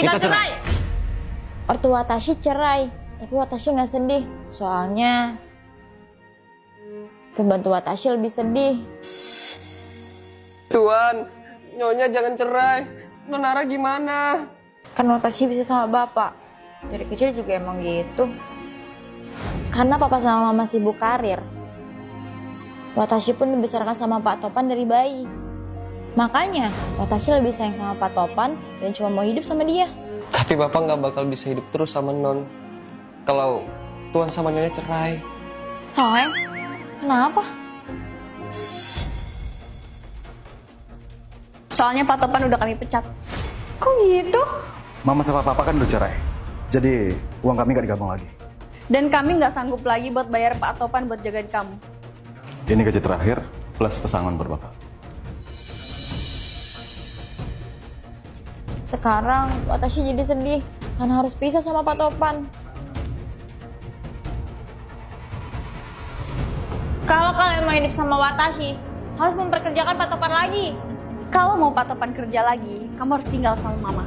Kita cerai. Ortu Watashi cerai, tapi Watashi nggak sedih. Soalnya pembantu Watashi lebih sedih. Tuan, Nyonya jangan cerai. Nonara gimana? Kan Watashi bisa sama bapak. Dari kecil juga emang gitu. Karena papa sama mama sibuk karir, Watashi pun dibesarkan sama Pak Topan dari bayi. Makanya Watashi lebih sayang sama Pak Topan dan cuma mau hidup sama dia. Tapi Bapak nggak bakal bisa hidup terus sama Non. Kalau Tuan sama Nyonya cerai. Hai, kenapa? Soalnya Pak Topan udah kami pecat. Kok gitu? Mama sama papa kan udah cerai. Jadi uang kami gak digabung lagi. Dan kami nggak sanggup lagi buat bayar Pak Topan buat jagain kamu. Ini gaji terakhir plus pesangon buat bapak. Sekarang Watashi jadi sedih karena harus pisah sama Pak Topan. Kalau kalian mau hidup sama Watashi, harus memperkerjakan Pak Topan lagi. Kalau mau Pak Topan kerja lagi, kamu harus tinggal sama Mama.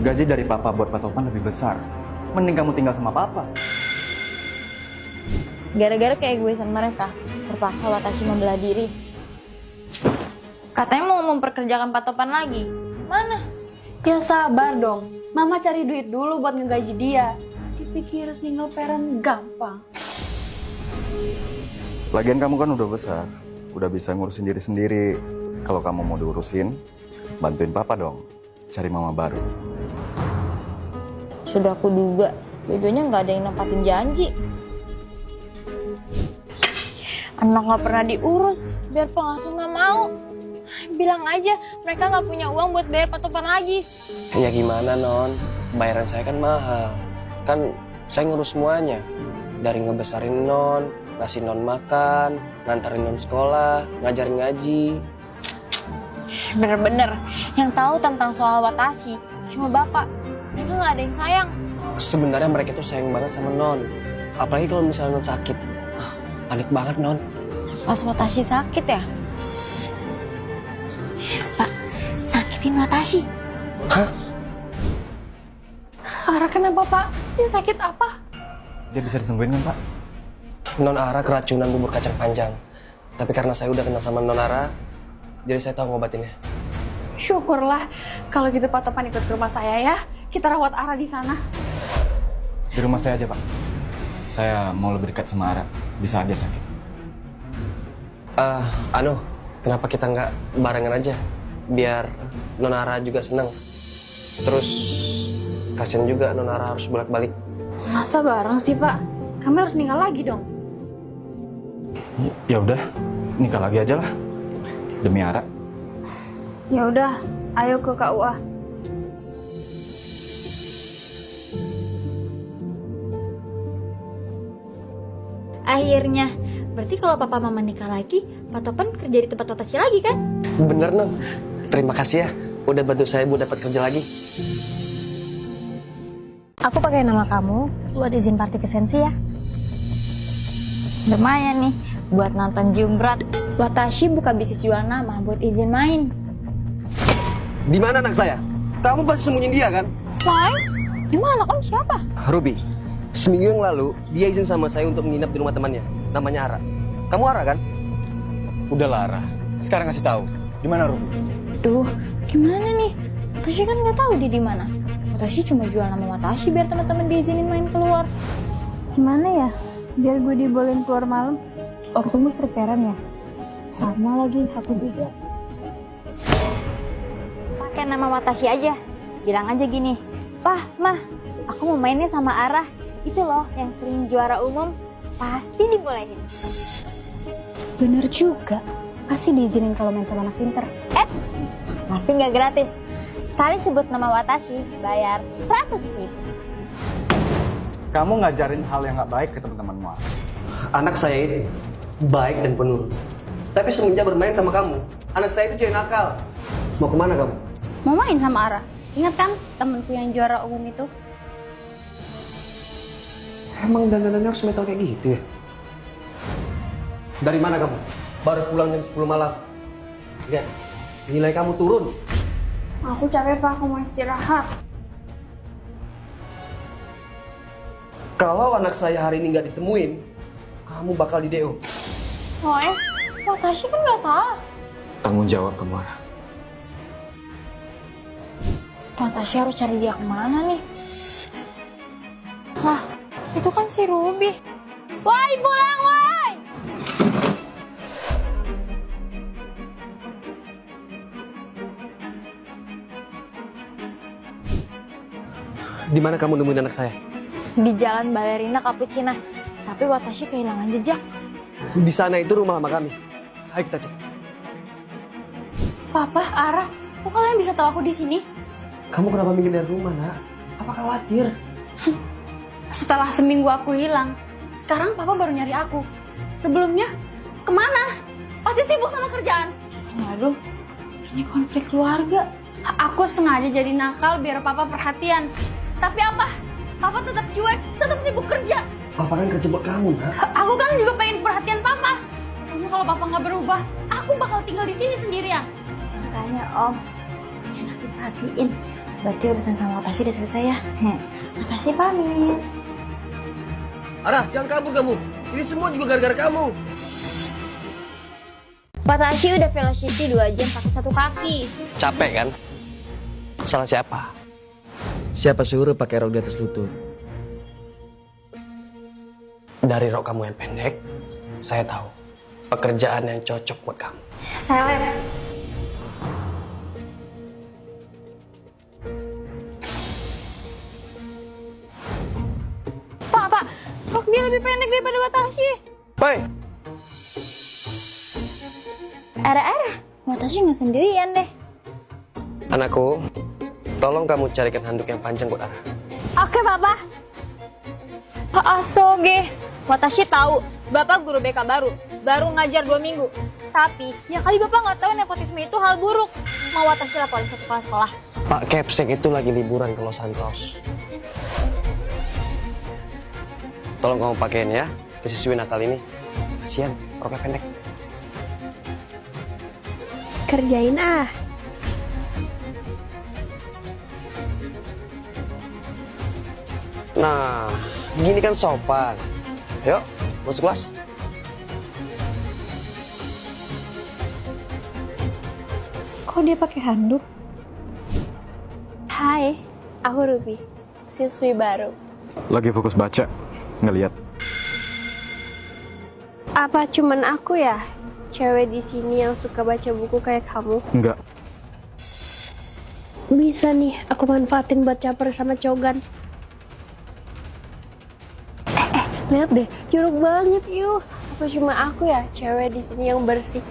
Gaji dari papa buat Pak Topan lebih besar. Mending kamu tinggal sama papa. Gara-gara keegoisan mereka, terpaksa Watashi membelah diri. Katanya mau memperkerjakan Pak Topan lagi. Mana? Ya sabar dong, Mama cari duit dulu buat ngegaji dia. Dipikir single parent gampang. Lagian kamu kan udah besar. Udah bisa ngurusin diri sendiri. Kalau kamu mau diurusin, bantuin papa dong. Cari mama baru. Sudah aku duga, dua-duanya nggak ada yang nempatin janji. Anak nggak pernah diurus, biar pengasuh nggak mau. Bilang aja mereka nggak punya uang buat bayar Pak Topan lagi. Ya gimana Non? Bayaran saya kan mahal. Kan saya ngurus semuanya. Dari ngebesarin Non, ngasih Non makan, nganterin Non sekolah, ngajarin ngaji. Bener-bener, yang tahu tentang soal Watashi cuma bapak. Mereka nggak ada yang sayang. Sebenarnya mereka tuh sayang banget sama Non. Apalagi kalau misalnya Non sakit. Panik banget Non. Pas Watashi sakit ya? Pak, sakitin Watashi. Hah? Ara kenapa Pak? Dia sakit apa? Dia bisa disembuhin kan, Pak? Non Ara keracunan bubur kacang panjang. Tapi karena saya udah kenal sama Non Ara, jadi saya tahu ngobatinnya. Syukurlah kalau gitu Pak Topan ikut ke rumah saya ya. Kita rawat Ara di sana. Di rumah saya aja, Pak. Saya mau lebih dekat sama Ara di saat dia sakit. Kenapa kita nggak barengan aja? Biar Non Ara juga senang. Terus kasian juga Non Ara harus bolak-balik. Masa bareng sih Pak? Kami harus nikah lagi dong. Ya udah, nikah lagi aja lah. Demi Ara. Ya udah, ayo ke KUA. Akhirnya, berarti kalau papa mama nikah lagi, Pak Topan kerja di tempat Watashi lagi kan? Bener Non. Terima kasih ya, udah bantu saya buat dapat kerja lagi. Aku pakai nama kamu buat izin party ke Sensi ya. Lumayan nih, buat nonton Jumbrat. Watashi buka bisnis jual nama buat izin main. Di mana anak saya? Kamu pasti sembunyiin dia kan? Why? Gimana kamu siapa? Ruby, seminggu yang lalu dia izin sama saya untuk menginap di rumah temannya. Namanya Ara. Kamu Ara kan? Udah Lara. Sekarang kasih tahu. Di mana Ruby? Duh, gimana nih? Watashi kan nggak tahu dia di mana. Watashi cuma jual nama Watashi biar teman-teman diizinin main keluar. Gimana ya? Biar gue dibolehin keluar malam. Ortumu serveran ya? Sama lagi, aku juga. Pakai nama Watashi aja. Bilang aja gini, Pah, Mah, aku mau mainnya sama Ara. Itu loh yang sering juara umum. Pasti dibolehin. Bener juga. Pasti diizinin kalau main sama anak pinter. Tapi nggak gratis. Sekali sebut nama Watashi, bayar 100.000. Kamu ngajarin hal yang nggak baik ke teman-temanmu. Anak saya itu baik dan penurut. Tapi semenjak bermain sama kamu, anak saya itu jadi nakal. Mau kemana kamu? Mau main sama Ara. Ingat kan temenku yang juara umum itu? Emang dandanannya harus metal kayak gitu ya? Dari mana kamu? Baru pulang jam 10 malam. Lihat, nilai kamu turun. Aku capek Pak, aku mau istirahat. Kalau anak saya hari ini nggak ditemuin, kamu bakal di DO. Wah, Tasya kan nggak salah. Tanggung jawab kamu, Ara. Wah, Tasya harus cari dia kemana nih? Lah, itu kan si Ruby. Woi, pulang, woi! Di mana kamu nemuin anak saya? Di jalan Balerina Cappuccina. Tapi Watashi kehilangan jejak. Di sana itu rumah sama kami. Ayo kita cek. Papa, Ara, kok kalian bisa tahu aku di sini? Kamu kenapa minggir dari rumah, Nak? Apa khawatir? Setelah seminggu aku hilang, sekarang Papa baru nyari aku. Sebelumnya, kemana? Pasti sibuk sama kerjaan. Waduh, ini konflik keluarga. Aku sengaja jadi nakal biar Papa perhatian. Tapi apa? Papa tetap cuek, tetap sibuk kerja. Papa kan kerja buat kamu, Nak. Aku kan juga pengen perhatian Papa. Pokoknya kalau Papa nggak berubah, aku bakal tinggal di sini sendirian. Makanya Om, enak diperhatiin. Berarti urusan sama Watashi udah selesai ya? Watashi pamit. Ara, jangan kabur kamu. Ini semua juga gara-gara kamu. Watashi udah velocity 2 jam pakai 1 kaki. Capek kan? Salah siapa? Siapa suruh pakai rok di atas lutut? Dari rok kamu yang pendek, saya tahu pekerjaan yang cocok buat kamu. Seleb. Pak, rok dia lebih pendek daripada Watashi. Pai, Ara, Watashi nggak sendirian deh. anakku, tolong kamu carikan handuk yang panjang buat Ara. Oke, Papa. Astaga, Watashi tahu Bapak guru BK baru ngajar 2 minggu. Tapi, ya kali Bapak nggak tahu nepotisme itu hal buruk. Mau Watashi laporin ke kepala sekolah. Pak Kepsek itu lagi liburan ke Los Santos. Tolong kamu pakein ya, ke siswi Natal ini. Kasian, roknya pendek. Kerjain ah. Nah, gini kan sopan. Yuk, masuk kelas. Kok dia pakai handuk? Hai, aku Ruby, siswi baru. Lagi fokus baca, ngelihat. Apa cuman aku ya, cewek di sini yang suka baca buku kayak kamu? Enggak. Bisa nih, aku manfaatin buat caper sama Cogan. Lihat deh, jorok banget yuk. Apa cuma aku ya, cewek di sini yang bersih?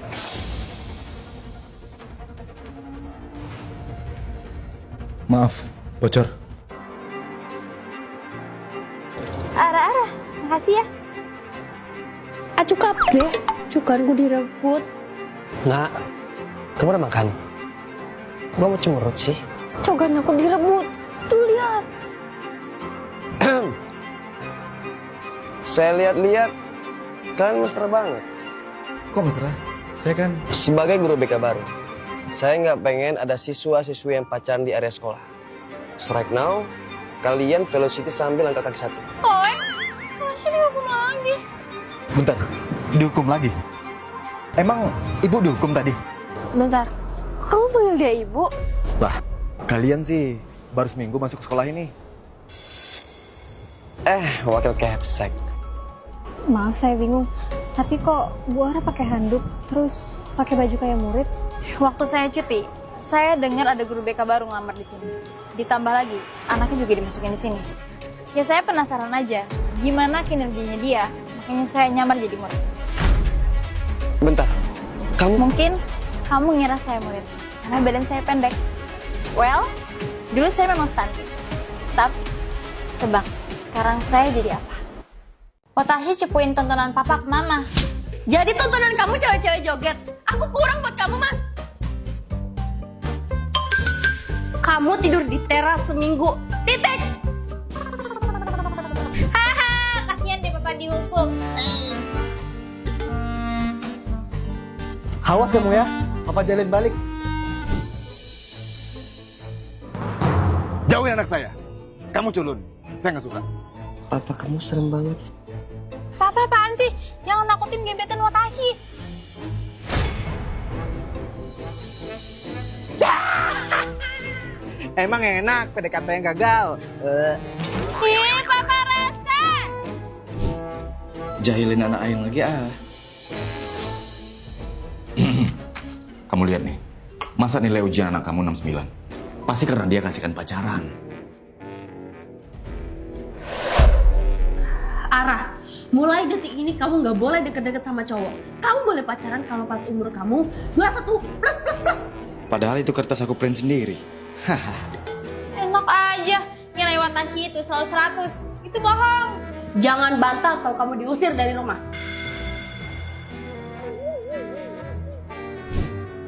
Maaf, bocor. Ara, makasih ya. Acu kabeh, cukanku direbut. Nak, kamu udah makan? Kok kamu cemberut sih? Cogan aku direbut. Tuh lihat. Saya lihat-lihat, kalian mesra banget. Kok mesra? Saya kan... Sebagai guru BK baru, saya nggak pengen ada siswa-siswi yang pacaran di area sekolah. So right now, kalian velocity sambil angkat kaki 1. Oi, Watashi dihukum lagi. Bentar, dihukum lagi? Emang ibu dihukum tadi? Bentar, kamu panggil dia ibu? Lah, kalian sih baru seminggu masuk sekolah ini. Wakil Kepsek. Maaf, saya bingung. Tapi kok Bu Ara pakai handuk, terus pakai baju kayak murid? Waktu saya cuti, saya dengar ada guru BK baru ngelamar di sini. Ditambah lagi, anaknya juga dimasukin di sini. Ya saya penasaran aja, gimana kinerjanya dia, makanya saya nyamar jadi murid. Bentar, kamu... Mungkin kamu ngira saya murid, karena badan saya pendek. Well, dulu saya memang stunting. Tapi, tebak, sekarang saya jadi apa? Watashi cepuin tontonan papa ke mama. Jadi tontonan kamu cewek-cewek joget. Aku kurang buat kamu, Mas. Kamu tidur di teras seminggu. Titik. Haha, kasihan deh papa dihukum. Awas kamu ya, Papa jalin balik. Jauhin anak saya. Kamu culun. Saya nggak suka. Papa kamu serem banget. Papa apaan sih? Jangan nakutin gebetan Watashi. Emang enak PDKT yang gagal. Ih, Papa rese. Jahilin anak ayang lagi ah. Kamu lihat nih, masa nilai ujian anak kamu 69? Pasti karena dia kasihkan pacaran. Ara, mulai detik ini kamu nggak boleh deket-deket sama cowok. Kamu boleh pacaran kalau pas umur kamu 21 plus. Padahal itu kertas aku print sendiri. Enak aja. Nilai Watashi itu selalu 100. Itu bohong. Jangan bantah atau kamu diusir dari rumah.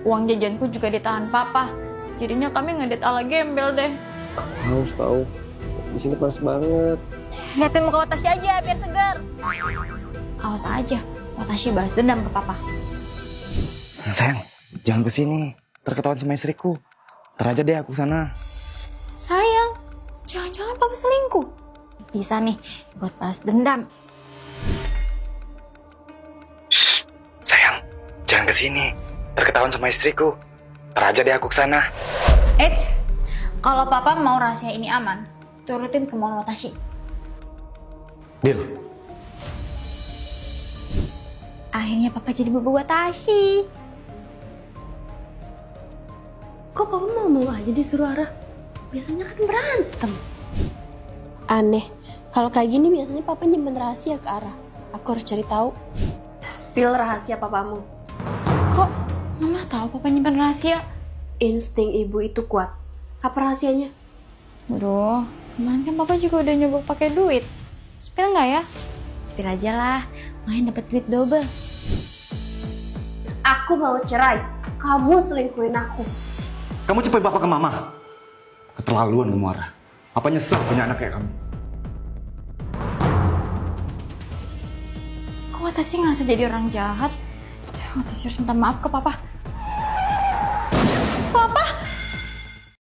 Uang jajanku juga ditahan Papa. Jadinya kami ngedit ala gembel deh. Haus kau. Di sini panas banget. Liatin muka Watashi aja biar segar. Awas aja, Watashi balas dendam ke Papa. Sayang, jangan kesini. Terketahuan sama istriku. Ntar aja deh aku sana. Sayang, jangan-jangan Papa selingkuh. Bisa nih buat balas dendam. Sayang, jangan kesini. Terketahuan sama istriku. Ntar aja deh aku kesana. Eits, kalau Papa mau rahasia ini aman, turutin kemauan Watashi. Deal. Akhirnya Papa jadi bobo Watashi. Kok papa mau aja disuruh Ara? Biasanya kan berantem. Aneh, kalau kayak gini biasanya papa nyimpen rahasia ke Ara. Aku harus cari tahu. Spill rahasia papamu. Kok Mama tahu Papa nyimpan rahasia? Insting ibu itu kuat. Apa rahasianya? Aduh, kemarin kan Papa juga udah nyoba pakai duit. Spill nggak ya? Spill aja lah, main dapat duit double. Aku mau cerai. Kamu selingkuhin aku. Kamu cepet bapak ke mama. Keterlaluan kamu, Ara. Apa nyesel punya anak kayak kamu? Kok Watashi ngerasa jadi orang jahat? Watashi harus minta maaf ke Papa. Papa,